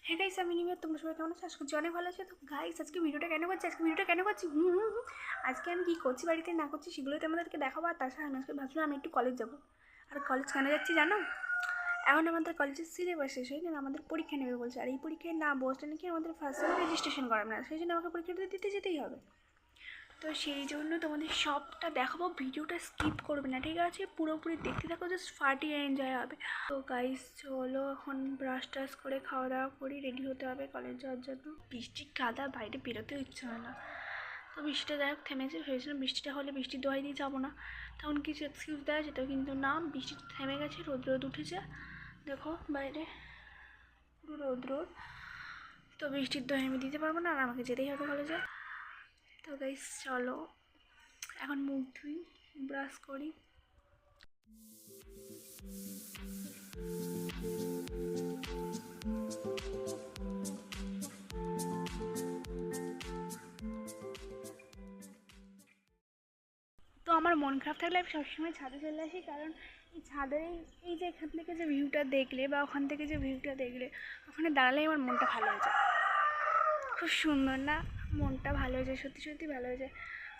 হ্যাঁ গাইস, আমি নিমি। তোমরা সবাই কেমন আছো? আশা করছি অনেক ভালো আছে। তো গাইস, আজকে ভিডিওটা কেন করছি আজকে আমি কী করছি বাড়িতে না করছি সেগুলোই তোমাদেরকে দেখাবো। আর তাছাড়া আমি আজকে ভাবছিলাম আমি একটু কলেজ যাবো। আর কলেজ কেন যাচ্ছি জানো? এখন আমাদের কলেজের সিলেবাস শেষ হয়ে গেলে আমাদের পরীক্ষা নেবে বলছে। আর এই পরীক্ষায় না বসলে নাকি আমাদের ফার্স্ট সেমে রেজিস্ট্রেশন করাবে না। সেই জন্য আমাকে পরীক্ষাটা দিতে যেতেই হবে। তো সেই জন্য তোমাদের সবটা দেখাবো, ভিডিওটা স্কিপ করবে না, ঠিক আছে? পুরোপুরি দেখতে থাকো, জাস্ট ফাটিয়ে এনজয় হবে। তো গাইস চলো এখন ব্রাশ টাশ করে খাওয়া দাওয়া করি, রেডি হতে হবে কলেজ যাওয়ার জন্য। বৃষ্টি কাদা, বাইরে বেরোতেও ইচ্ছা হয় না। তো বৃষ্টিটা যাই হোক থেমেছে, ভেবেছিলাম বৃষ্টিটা হলে বৃষ্টির দোহাই দিয়ে যাবো না, তখন কিছু এক্সকিউজ দেওয়া যেত, কিন্তু না, বৃষ্টি থেমে গেছে, রোদ উঠেছে। দেখো বাইরে পুরো রোদ। তো বৃষ্টির দোহাই আমি দিতে পারবো না, আর আমাকে যেতেই হবে কলেজে। তো গাইস চলো এখন মুখ ধুই, ব্রাশ করি। তো আমার মন খারাপ থাকলে আমি সবসময় ছাদে চলে আসি, কারণ এই ছাদে এই যে এখান থেকে যে ভিউটা দেখলে বা ওখান থেকে যে ভিউটা দেখলে ওখানে দাঁড়ালেই আমার মনটা ভালো হয়ে যায়। খুব সুন্দর না? মনটা ভালো হয়ে যায়, সত্যি সত্যি ভালো হয়ে যায়।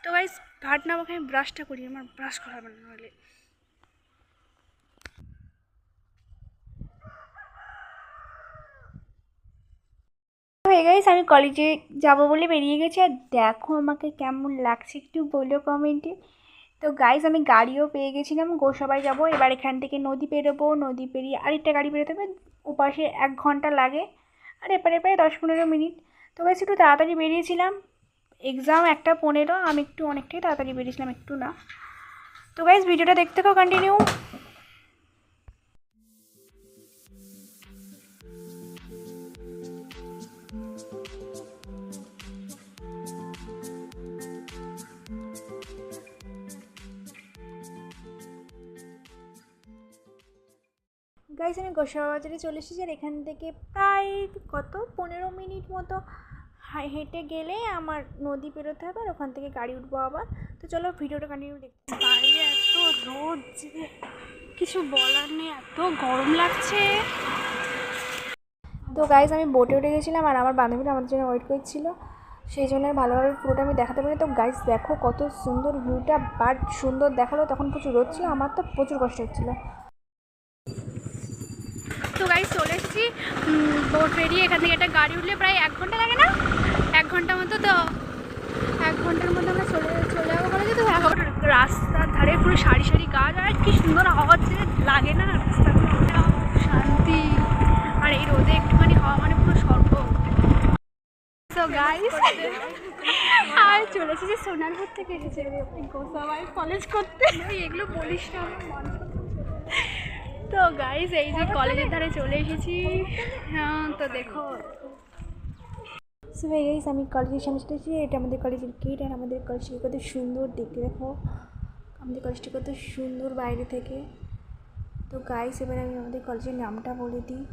তো গাইস ভাট না, আমাকে আমি ব্রাশটা করি, আমার ব্রাশ করা হবে না হলে। হয়ে গাইস, আমি কলেজে যাব বলে বেরিয়ে গেছি। আর দেখো আমাকে কেমন লাগছে একটু বলো কমেন্টে। তো গাইস আমি গাড়িও পেয়ে গেছিলাম, গোসাবাই যাব। এবার এখান থেকে নদী পেরোবো, নদী পেরিয়ে আরেকটা গাড়ি বেরোতে হবে, ওপাশে 1 ঘন্টা লাগে, আর এপারে প্রায় 10-15 মিনিট। তো গাইস একটু তাড়াতাড়ি বেরিয়েছিলাম, এক্সাম 1:15, আমি একটু অনেকটাই তাড়াতাড়ি বেরিয়েছিলাম, একটু না। তো গাইস ভিডিওটা দেখতে থাকো কন্টিনিউ। গাইস আমি গোসাবা বাজারে চলে এসেছি, আর এখান থেকে প্রায় 15 মিনিট মতো হেঁটে গেলে আমার নদী পেরোতে হবে, আর ওখান থেকে গাড়ি উঠবো আবার। তো চলো ভিডিওটা কন্টিনিউ দেখতে। বাইরে এত রোদ যে কিছু বলার নেই, এত গরম লাগছে। তো গাইস আমি বোটে উঠে গেছিলাম, আর আমার বান্ধবীরা আমাদের জন্য ওয়েট করছিল, সেই জন্য ভালোভাবে পুরোটা আমি দেখাতে পারি। তো গাইস দেখো কত সুন্দর ভিউটা, বাট সুন্দর দেখালো, তখন প্রচুর রোদ ছিল, আমার তো প্রচুর কষ্ট হচ্ছিলো। তো গাইস চলে এসেছি বোট বেরিয়ে, এখান থেকে একটা গাড়ি উঠলে প্রায় 1 ঘন্টা লাগে না, 1 ঘন্টার মতো। তো 1 ঘন্টার মধ্যে আমরা চলে যাবো কলেজে। তো রাস্তার ধারে পুরো সারি সারি গাছ, আর কি সুন্দর হাওয়া লাগে না রাস্তাটা, শান্তি। আর এই রোদে একটুখানি হাওয়া মানে পুরো স্বর্গ। তো গাইস আর চলে এসেছি সোনারপুর থেকে, এসেছে গোসাবাই কলেজ করতে। এগুলো বলিস না, তো গাইস এই যে কলেজের ধারে চলে এসেছি। হ্যাঁ তো দেখো, সো গাইস আমি কলেজের সামনে চলে এসেছি, এটা আমাদের কলেজের গেট। আর আমাদের কলেজটি কত সুন্দর দেখতে, দেখো আমাদের কলেজটি কত সুন্দর বাইরে থেকে। তো গাইস এবার আমি আমাদের কলেজের নামটা বলে দিই।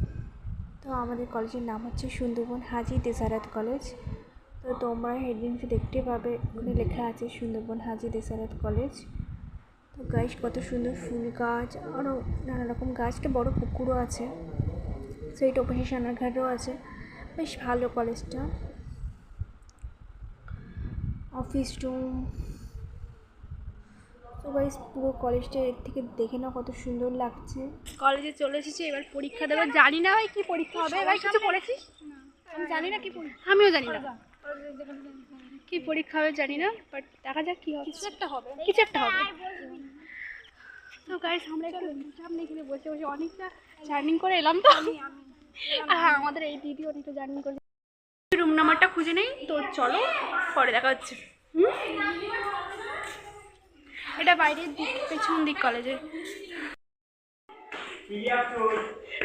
তো আমাদের কলেজের নাম হচ্ছে সুন্দরবন হাজি দেসারাত কলেজ। তো তোমরা হেডলিংসে দেখতে পাবে, ওখানে লেখা আছে সুন্দরবন হাজি দেসারাত কলেজ। তো গাইস কত সুন্দর ফুল গাছ, আরও নানা রকম গাছ, একটা বড় পুকুরও আছে, সেই ওপাশে সানাঘাটও আছে। বেশ ভালো কলেজটা, অফিস রুম। তো গাইস পুরো কলেজটা এর থেকে দেখে নাও কত সুন্দর লাগছে। কলেজে চলে এসেছি, এবার পরীক্ষা দেবো। জানি না ভাই কি পরীক্ষা হবে, ভাই কিছু পড়েছিস? আমি জানি না কি পরীক্ষা, আমিও জানি না কি পরীক্ষা হবে, জানি না, বাট দেখা যাক কি হবে, কিছু একটা হবে। তো গাইস আমরা একটু সামনে এখানে বসে বসে অনেকটা জার্নি করে এলাম। তো হ্যাঁ আমাদের এই দিদি অনেকটা জার্নি করে, রুম নাম্বারটা খুঁজে নেই। তো চলো পরে দেখা হচ্ছে। এটা বাইরের দিক, পেছন দিক কলেজের।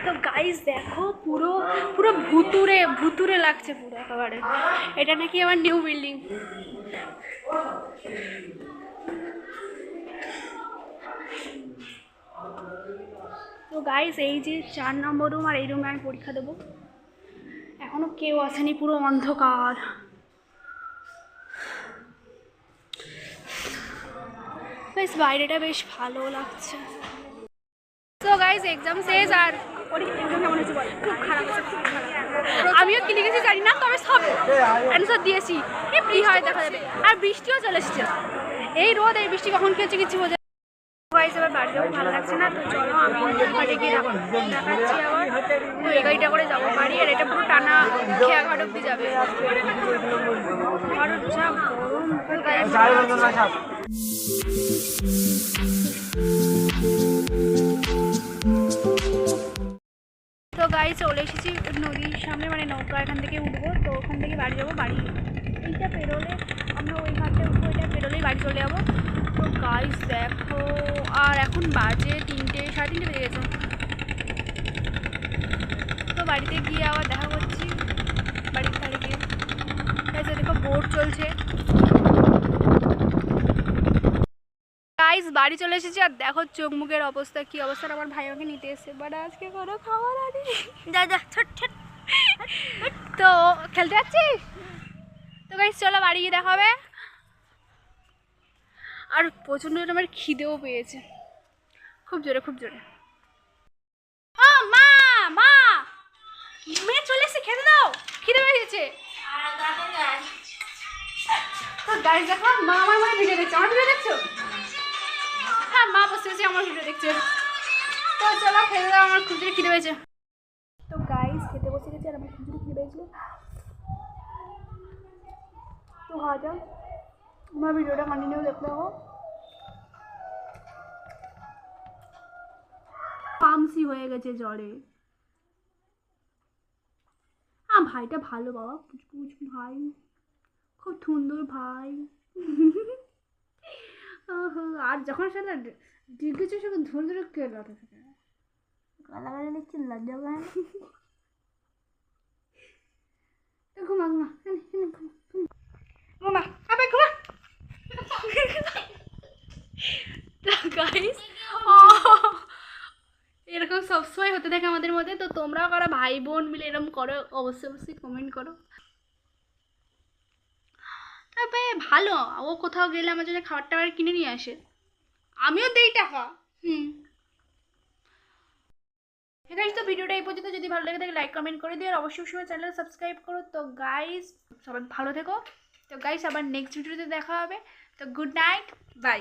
তো গাইস দেখো পুরো পুরো ভুতুরে লাগছে পুরো একেবারে। এটা নাকি আমার নিউ বিল্ডিং। তো গাইস এই যে 4 নম্বর রুম, আর এই রুমে আমি পরীক্ষা দেবো। এখনো কেউ আসেনি, পুরো অন্ধকার। বেশ বাইরেটা বেশ ভালো লাগছে। তো গাইস এক্সাম শেষ, আর এক্সাম কেমন হয়েছে বল? খুব খারাপ হয়েছে, খুব খারাপ। আমিও কি লিখেছি জানি না, তবে সব অ্যান্সার দিয়েছি। কি হয় দেখা যাবে। আর বৃষ্টিও চলে এসেছে, এই রোদ এই বৃষ্টি কখন কি হচ্ছে কিছু বোঝা। এবার বাড়ি যাবো, ভালো লাগছে না, তো চলো আমি ঘাটে গিয়ে দেখাচ্ছি। আবার তো এই গাড়িটা করে যাবো বাড়ি, আর এটা পুরো টানা খেয়া ঘাট অব্দি যাবে। আর যা গরম। তো গাড়ি চলে এসেছি নদীর সামনে, মানে নৌকা এখান থেকে উঠবো, তো ওখান থেকে বাড়ি যাবো। বাড়ি এইটা পেরোলে আমরা ওই ঘাটে উঠবো, এটা পেরোলেই বাড়ি চলে যাবো। তো গাইস দেখো, আর এখন বাজে 3টে, 3:30 বেজে গেছে। তো বাড়িতে গিয়ে আবার দেখা করছি বাড়ির ধারে গিয়ে। গাইস দেখো বোট চলছে। গাইস বাড়ি চলে এসেছি, আর দেখো চোখ মুখের অবস্থা কি অবস্থা। আমার ভাই আমাকে নিতে এসেছে, বাট আজকে কোনো খাবার আনি। যা যা ছোট ছোট। তো খেলতে যাচ্ছিস? তো গাইস চলো বাড়ি গিয়ে দেখা হবে। আর প্রচণ্ড আমার খিদেও পেয়েছে, খুব জোরে খুব জোরে। ও মা মা, মেয়ে চলে এসেছে, খেতে দাও, খিদে পেয়ে গেছে। তো গাইস দেখো মা আমার মানে ভিডিও দেখছে। আমার ভিডিও দেখছো? হ্যাঁ মা বসে বসে আমার ভিডিও দেখছে। তো চলো খেতে দাও, আমার খুব জোরে খিদে পেয়েছে। তো গাইস খেতে বসে গেছে, আর আমার খুব জোরে খিদে পেয়েছিল। তো খাওয়া যাও, আমার ভিডিওটা কন্টিনিউ দেখতে হবে। পামসি হয়ে গেছে জ্বরে। ভাইটা ভালো বাবা, পুচপুচ ভাই, খুব সুন্দর ভাই। আর যখন সেটা জিজ্ঞেস সঙ্গে ধরে ধরে কেলাতে থাকে, গালাগালি লিখছি, লজ্জা পায় না। ঘুমা ঘুমা ঘুমা আবে ঘুমা। গাইস এরকম সবসময় হতে থাকে আমাদের মধ্যে। তো তোমরাও কারা ভাই বোন মিলে এরকম করো, অবশ্যই অবশ্যই কমেন্ট করো। তবে ভালো, ও কোথাও গেলে আমার জন্য খাবার টাবার কিনে নিয়ে আসে, আমিও দেই টাকা। গাইস তো ভিডিওটা এই পর্যন্ত, যদি ভালো লাগে থাকে লাইক কমেন্ট করে দিও, আর অবশ্যই সময় চ্যানেল সাবস্ক্রাইব করো। তো গাইস সবাই ভালো থেকো। তো গাইস আবার নেক্সট ভিডিওতে দেখা হবে। তো গুড নাইট, বাই।